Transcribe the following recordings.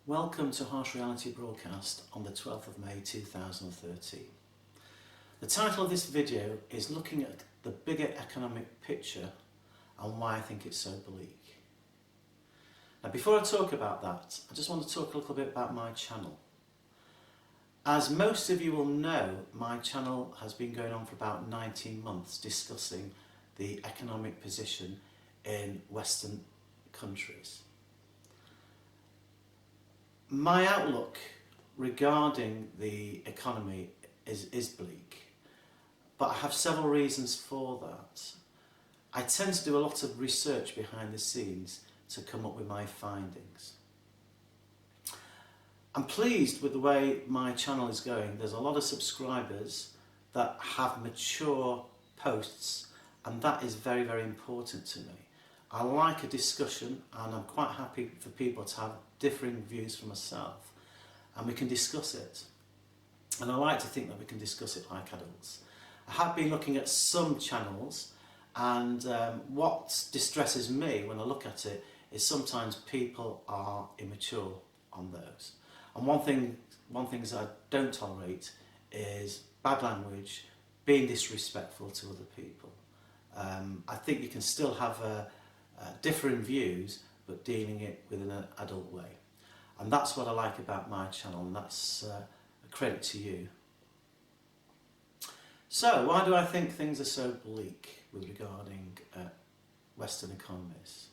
Welcome to Harsh Reality Broadcast on the 12th of May 2013. The title of this video is looking at the bigger economic picture and why I think it's so bleak. Now before I talk about that, I just want to talk a little bit about my channel. As most of you will know, my channel has been going on for about 19 months discussing the economic position in Western countries. My outlook regarding the economy is bleak, but I have several reasons for that. I tend to do a lot of research behind the scenes to come up with my findings. I'm pleased with the way my channel is going. There's a lot of subscribers that have mature posts, and that is very, very important to me. I like a discussion, and I'm quite happy for people to have differing views from myself, and we can discuss it. And I like to think that we can discuss it like adults. I have been looking at some channels, and what distresses me when I look at it is sometimes people are immature on those. And one thing I don't tolerate is bad language, being disrespectful to other people. I think you can still have differing views, but dealing it within an adult way. And that's what I like about my channel, and that's a credit to you. So, why do I think things are so bleak with regarding Western economies?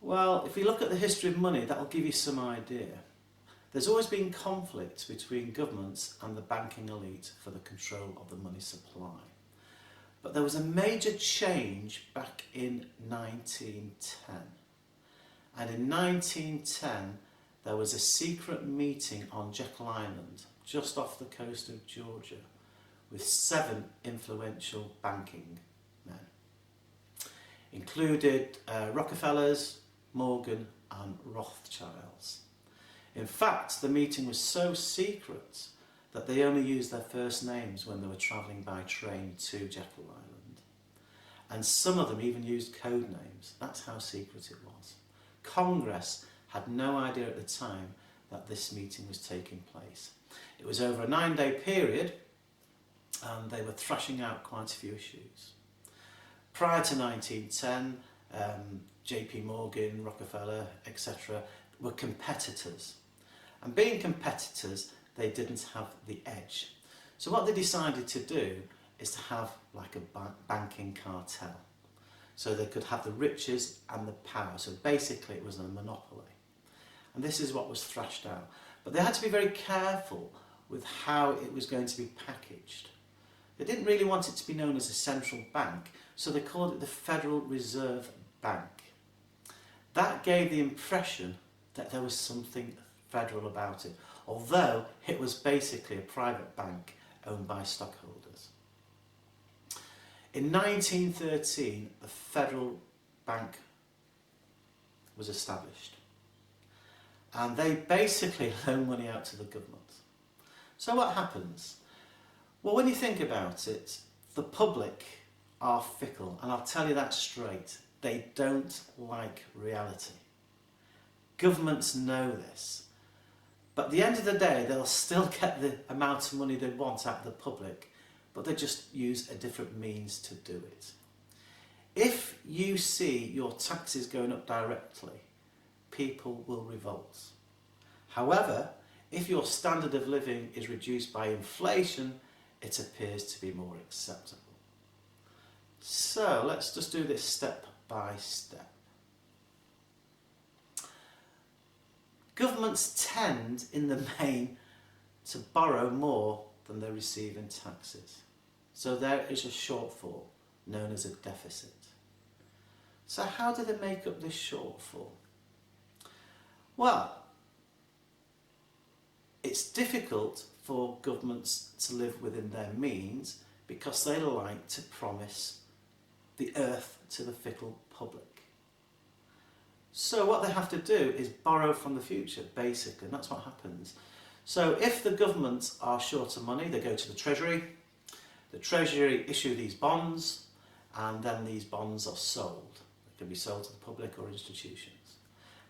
Well, if you look at the history of money, that'll give you some idea. There's always been conflict between governments and the banking elite for the control of the money supply. But there was a major change back in 1910. And in 1910, there was a secret meeting on Jekyll Island, just off the coast of Georgia, with 7 influential banking men. Included Rockefellers, Morgan and Rothschilds. In fact, the meeting was so secret that they only used their first names when they were travelling by train to Jekyll Island. And some of them even used code names. That's how secret it was. Congress had no idea at the time that this meeting was taking place. It was over a 9-day period, and they were thrashing out quite a few issues. Prior to 1910, JP Morgan, Rockefeller, etc. were competitors. And being competitors, they didn't have the edge. So what they decided to do is to have like a banking cartel. So they could have the riches and the power. So basically it was a monopoly. And this is what was thrashed out. But they had to be very careful with how it was going to be packaged. They didn't really want it to be known as a central bank, so they called it the Federal Reserve Bank. That gave the impression that there was something federal about it, although it was basically a private bank owned by stockholders. In 1913, the Federal Bank was established, and they basically loan money out to the government. So what happens? Well, when you think about it, the public are fickle, and I'll tell you that straight. They don't like reality. Governments know this. But at the end of the day, they'll still get the amount of money they want out of the public, but they just use a different means to do it. If you see your taxes going up directly, people will revolt. However, if your standard of living is reduced by inflation, it appears to be more acceptable. So let's just do this step by step. Governments tend, in the main, to borrow more than they receive in taxes. So there is a shortfall, known as a deficit. So how do they make up this shortfall? Well, it's difficult for governments to live within their means because they like to promise the earth to the fickle public. So what they have to do is borrow from the future, basically, and that's what happens. So if the governments are short of money, they go to the Treasury issue these bonds, and then these bonds are sold. They can be sold to the public or institutions.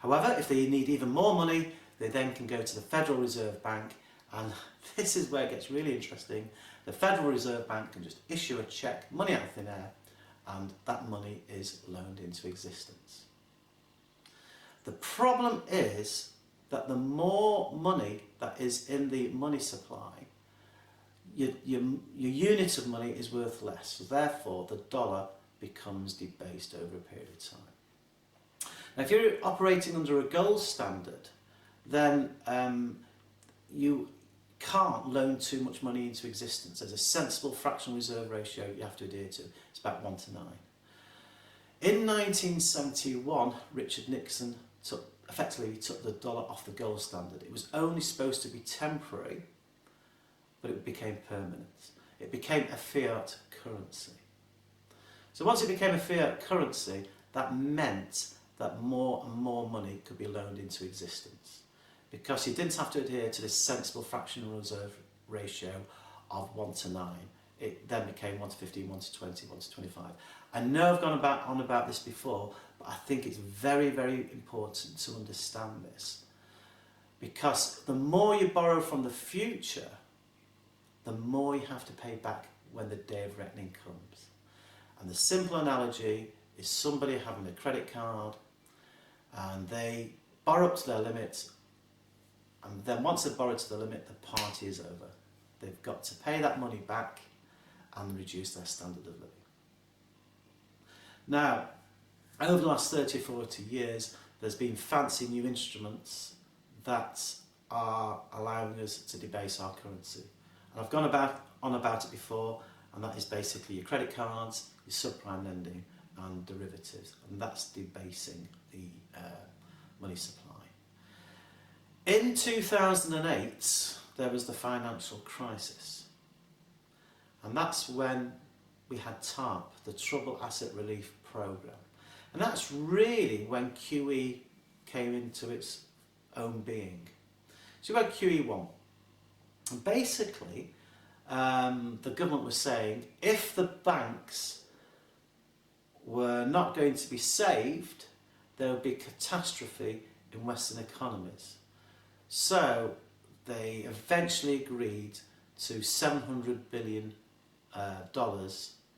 However, if they need even more money, they then can go to the Federal Reserve Bank, and this is where it gets really interesting. The Federal Reserve Bank can just issue a cheque, money out of thin air, and that money is loaned into existence. The problem is that the more money that is in the money supply, your unit of money is worth less. So therefore, the dollar becomes debased over a period of time. Now, if you're operating under a gold standard, then you can't loan too much money into existence. There's a sensible fractional reserve ratio you have to adhere to. It's about 1 to 9. In 1971, Richard Nixon effectively took the dollar off the gold standard. It was only supposed to be temporary, but it became permanent. It became a fiat currency. So once it became a fiat currency, that meant that more and more money could be loaned into existence, because you didn't have to adhere to this sensible fractional reserve ratio of 1 to 9. It then became 1 to 15, 1 to 20, 1 to 25. I know I've gone on about this before, but I think it's very, very important to understand this, because the more you borrow from the future, the more you have to pay back when the day of reckoning comes. And the simple analogy is somebody having a credit card and they borrow up to their limit, and then once they've borrowed to the limit, the party is over. They've got to pay that money back and reduce their standard of living. Now, over the last 30 or 40 years, there's been fancy new instruments that are allowing us to debase our currency. And I've gone on about it before, and that is basically your credit cards, your subprime lending and derivatives, and that's debasing the money supply. In 2008, there was the financial crisis, and that's when we had TARP, the Trouble Asset Relief Programme, and that's really when QE came into its own being. So you had QE1, and basically the government was saying if the banks were not going to be saved, there would be catastrophe in Western economies. So they eventually agreed to $700 billion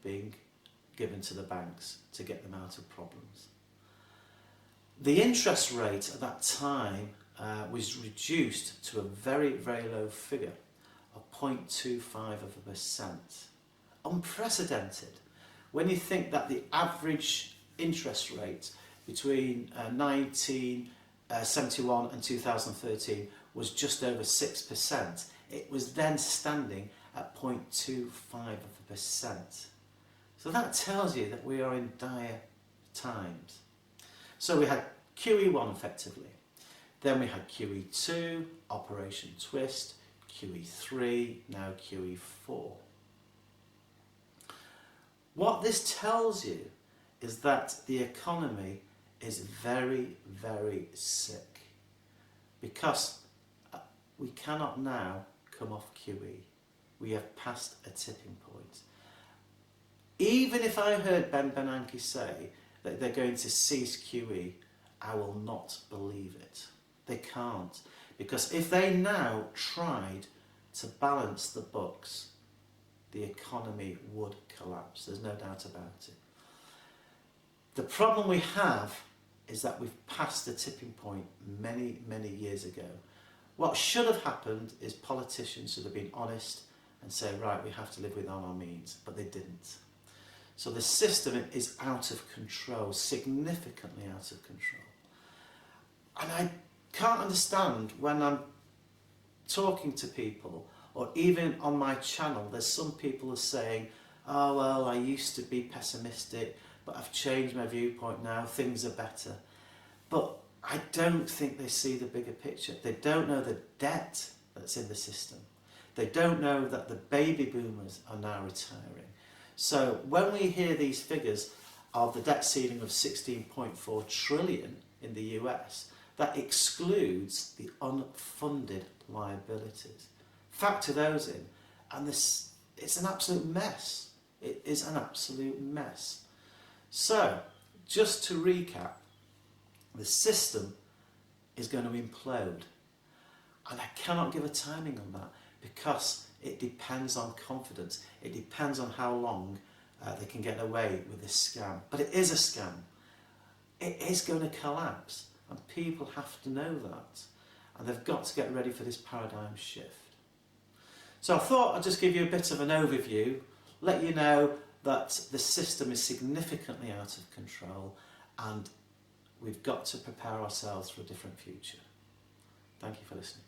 being given to the banks to get them out of problems. The interest rate at that time was reduced to a very, very low figure of 0.25%. Unprecedented. When you think that the average interest rate between 1971 and 2013 was just over 6%, it was then standing at 0.25%. So that tells you that we are in dire times. So we had QE1 effectively, then we had QE2, Operation Twist, QE3, now QE4. What this tells you is that the economy is very, very sick, because we cannot now come off QE. We have passed a tipping point. Even if I heard Ben Bernanke say that they're going to cease QE, I will not believe it. They can't, because if they now tried to balance the books, the economy would collapse. There's no doubt about it. The problem we have is that we've passed the tipping point many, many years ago. What should have happened is politicians should have been honest and say, right, we have to live within our means, but they didn't. So the system is out of control, significantly out of control. And I can't understand when I'm talking to people, or even on my channel, there's some people who are saying, oh well, I used to be pessimistic, but I've changed my viewpoint now, things are better. But I don't think they see the bigger picture. They don't know the debt that's in the system. They don't know that the baby boomers are now retiring. So when we hear these figures of the debt ceiling of 16.4 trillion in the US, that excludes the unfunded liabilities. Factor those in, and it's an absolute mess. It is an absolute mess. So, just to recap, the system is going to implode. And I cannot give a timing on that because it depends on confidence. It depends on how long they can get away with this scam. But it is a scam. It is going to collapse, and people have to know that. And they've got to get ready for this paradigm shift. So I thought I'd just give you a bit of an overview, let you know that the system is significantly out of control and we've got to prepare ourselves for a different future. Thank you for listening.